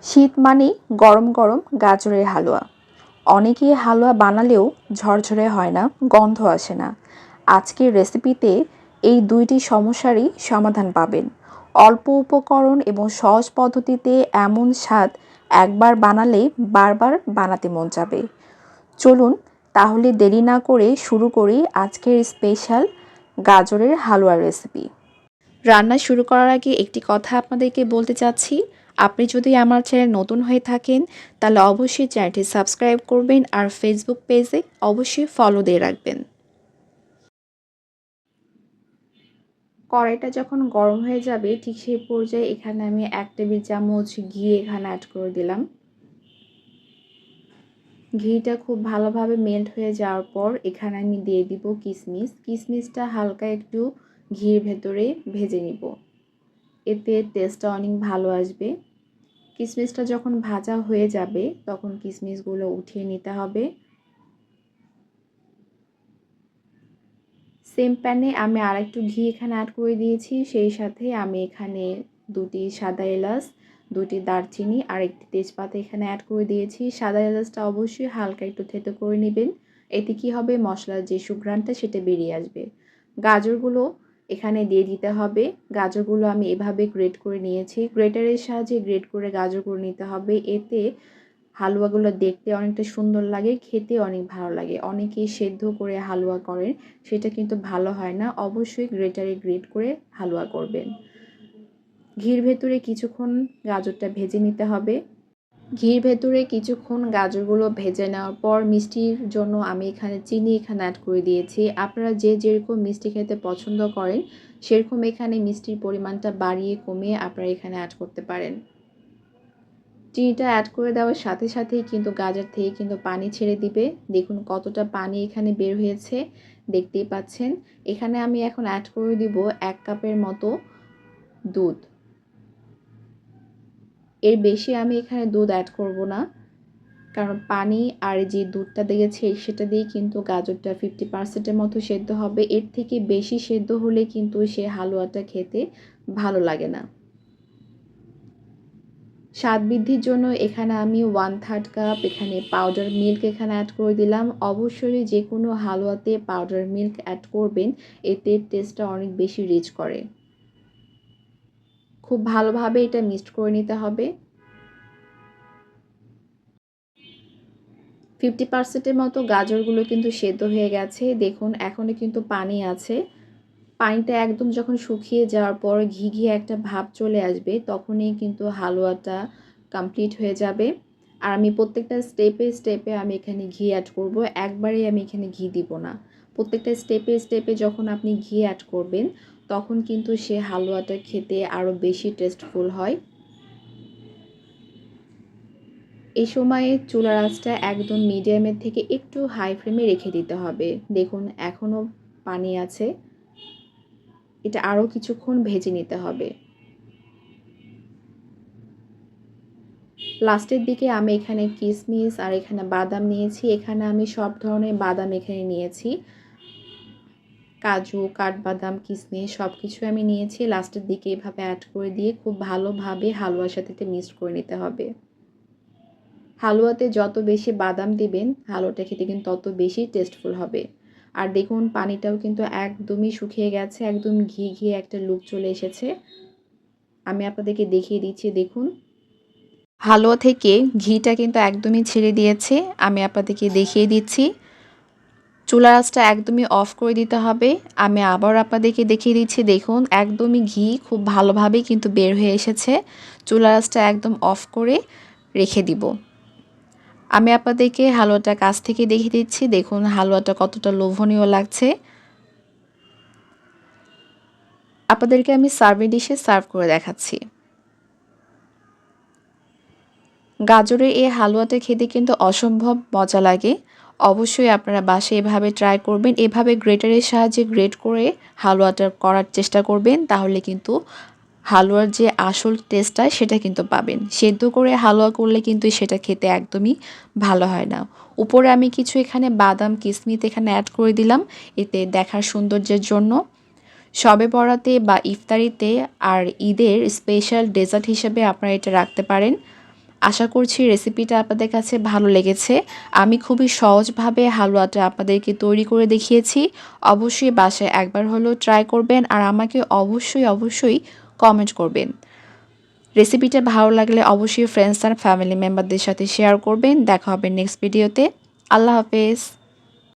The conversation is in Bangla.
শীত মানেই গরম গরম গাজরের হালুয়া। অনেকেই হালুয়া বানালেও ঝরঝরে হয় না, গন্ধ আসে না। আজকের রেসিপিতে এই দুইটি সমস্যারই সমাধান পাবেন। অল্প উপকরণ এবং সহজ পদ্ধতিতে এমন স্বাদ একবার বানালে বারবার বানাতে মন যাবে। চলুন তাহলে দেরি না করে শুরু করি আজকের স্পেশাল গাজরের হালুয়ার রেসিপি। রান্না শুরু করার আগে একটি কথা আপনাদেরকে বলতে চাচ্ছি, আপনি যদি আমার চ্যানেল নতুন হয়ে থাকেন তাহলে অবশ্যই চ্যানেলটি সাবস্ক্রাইব করবেন আর ফেসবুক পেজে অবশ্যই ফলো দিয়ে রাখবেন। কড়াইটা যখন গরম হয়ে যাবে ঠিক সেই পর্যায়ে এখানে আমি 1 টেবিল চামচ ঘি এখানে অ্যাড করে দিলাম। ঘিটা খুব ভালোভাবে মেল্ট হয়ে যাওয়ার পর এখানে আমি দিয়ে দিব কিশমিশ। কিশমিশটা হালকা একটু ঘির ভেতরে ভেজে নিব, এতে টেস্টটা অনেক ভালো আসবে। কিশমিশটা যখন ভাজা হয়ে যাবে তখন কিশমিশগুলো উঠিয়ে নিতে হবে। সেম প্যানে আমি আরেকটু ঘি এখানে অ্যাড করে দিয়েছি, সেই সাথে আমি এখানে 2টি সাদা এলাচ, 2টি দারচিনি আর একটি তেজপাতা এখানে অ্যাড করে দিয়েছি। সাদা এলাচটা অবশ্যই হালকা একটু থেতো করে নেবেন, এতে কি হবে মশলার যে সুঘ্রাণটা সেটা বেরিয়ে আসবে। গাজরগুলো এখানে দিয়ে দিতে হবে। গাজরগুলো আমি এভাবে গ্রেট করে নিয়েছি, গ্রেটারের সাহায্যে গ্রেট করে গাজরগুলো নিতে হবে, এতে হালুয়াগুলো দেখতে অনেকটা সুন্দর লাগে, খেতে অনেক ভালো লাগে। অনেকেই সেদ্ধ করে হালুয়া করেন, সেটা কিন্তু ভালো হয় না। অবশ্যই গ্রেটারে গ্রেট করে হালুয়া করবেন। ঘির ভেতরে কিছুক্ষণ গাজরটা ভেজে নিতে হবে। ঘির ভেতরে কিছুক্ষণ গাজরগুলো ভেজে নেওয়ার পর মিষ্টির জন্য আমি এখানে চিনি এখানে অ্যাড করে দিয়েছি। আপনারা যে যেরকম মিষ্টি খেতে পছন্দ করেন সেরকম এখানে মিষ্টির পরিমাণটা বাড়িয়ে কমিয়ে আপনারা এখানে অ্যাড করতে পারেন। চিনিটা অ্যাড করে দেওয়ার সাথে সাথেই কিন্তু গাজর থেকে কিন্তু পানি ছেড়ে দিবে। দেখুন কতটা পানি এখানে বের হয়েছে, দেখতেই পাচ্ছেন। এখানে আমি এখন অ্যাড করে দিব 1 কাপের মতো দুধ। এর বেশি আমি এখানে দুধ অ্যাড করব না, কারণ পানি আর যে দুধটা দিয়েছি সেটা দিয়ে কিন্তু গাজরটা 50% মতো সেদ্ধ হবে। এর থেকে বেশি সেদ্ধ হলে কিন্তু সে হালুয়াটা খেতে ভালো লাগে না। স্বাদ বৃদ্ধির জন্য এখানে আমি 1/3 কাপ এখানে পাউডার মিল্ক এখানে অ্যাড করে দিলাম। অবশ্যই যে কোনো হালুয়াতে পাউডার মিল্ক অ্যাড করবেন, এতে টেস্টটা অনেক বেশি রিচ করে। খুব ভালোভাবে এটা মিক্সড করে নিতে হবে। 50%-এর মতো গাজরগুলো কিন্তু সেদ্ধ হয়ে গেছে। দেখুন এখনও কিন্তু পানি আছে। পানিটা একদম যখন শুকিয়ে যাওয়ার পর ঘি ঘি একটা ভাব চলে আসবে, তখনই কিন্তু হালুয়াটা কমপ্লিট হয়ে যাবে। আর আমি প্রত্যেকটা স্টেপে স্টেপে আমি এখানে ঘি অ্যাড করব, একবারেই আমি এখানে ঘি দিব না। প্রত্যেকটা স্টেপে স্টেপে যখন আপনি ঘি অ্যাড করবেন তখন কিন্তু সে হালুয়াটা খেতে আরও বেশি টেস্টফুল হয়। এই সময়ে চুলার আঁচটা একদম মিডিয়ামের থেকে একটু হাই ফ্লেমে রেখে দিতে হবে। দেখুন এখনও পানি আছে, এটা আরও কিছুক্ষণ ভেজে নিতে হবে। লাস্টের দিকে আমি এখানে কিশমিশ আর এখানে বাদাম নিয়েছি। এখানে আমি সব ধরনের বাদাম এখানে নিয়েছি, কাজু, কাঠবাদাম, কিশমিশ সব কিছু আমি নিয়েছি। লাস্টের দিকে এভাবে অ্যাড করে দিয়ে খুব ভালোভাবে হালুয়ার সাথে এটা মিক্সড করে নিতে হবে। হালুয়াতে যত বেশি বাদাম দিবেন হালুয়াটা খেতে কিন্তু তত বেশি টেস্টফুল হবে। আর দেখুন পানিটাও কিন্তু একদমই শুকিয়ে গেছে, একদম ঘি ঘি একটা লুক চলে এসেছে। আমি আপনাদেরকে দেখিয়ে দিচ্ছি, দেখুন হালুয়া থেকে ঘিটা কিন্তু একদমই ছেড়ে দিয়েছে। আমি আপনাদেরকে দেখিয়ে দিচ্ছি, চুলার আঁচটা একদমই অফ করে দিতে হবে। আমি আবার আপনাদেরকে দেখিয়ে দিচ্ছি, দেখুন একদমই ঘি খুব ভালোভাবে কিন্তু বের হয়ে এসেছে। চুলার আঁচটা একদম অফ করে রেখে দিব। আমি আপনাদেরকে হালুয়াটা কাছ থেকে দেখিয়ে দিচ্ছি, দেখুন হালুয়াটা কতটা লোভনীয় লাগছে। আপনাদেরকে আমি সার্ভিং ডিশে সার্ভ করে দেখাচ্ছি। গাজরের এই হালুয়াটা খেতে কিন্তু অসম্ভব মজা লাগে। অবশ্যই আপনারা বাসায় এভাবে ট্রাই করবেন। এভাবে গ্রেটারের সাহায্যে গ্রেট করে হালুয়াটা করার চেষ্টা করবেন, তাহলে কিন্তু হালুয়ার যে আসল টেস্টটা সেটা কিন্তু পাবেন। সেদ্ধ করে হালুয়া করলে কিন্তু সেটা খেতে একদমই ভালো হয় না। উপরে আমি কিছু এখানে বাদাম কিশমিশ এখানে অ্যাড করে দিলাম, এতে দেখার সৌন্দর্যের জন্য। শবে বরাতে বা ইফতারিতে আর ঈদের স্পেশাল ডেজার্ট হিসেবে আপনারা এটা রাখতে পারেন। আশা করছি রেসিপিটা আপনাদের কাছে ভালো লেগেছে। আমি খুবই সহজভাবে হালুয়াটা আপনাদেরকে তৈরি করে দেখিয়েছি। অবশ্যই বাসায় একবার হলেও ট্রাই করবেন আর আমাকে অবশ্যই কমেন্ট করবেন। রেসিপিটা ভালো লাগলে অবশ্যই ফ্রেন্ডস আর ফ্যামিলি মেম্বারদের সাথে শেয়ার করবেন। দেখা হবে নেক্সট ভিডিওতে। আল্লাহ হাফেজ।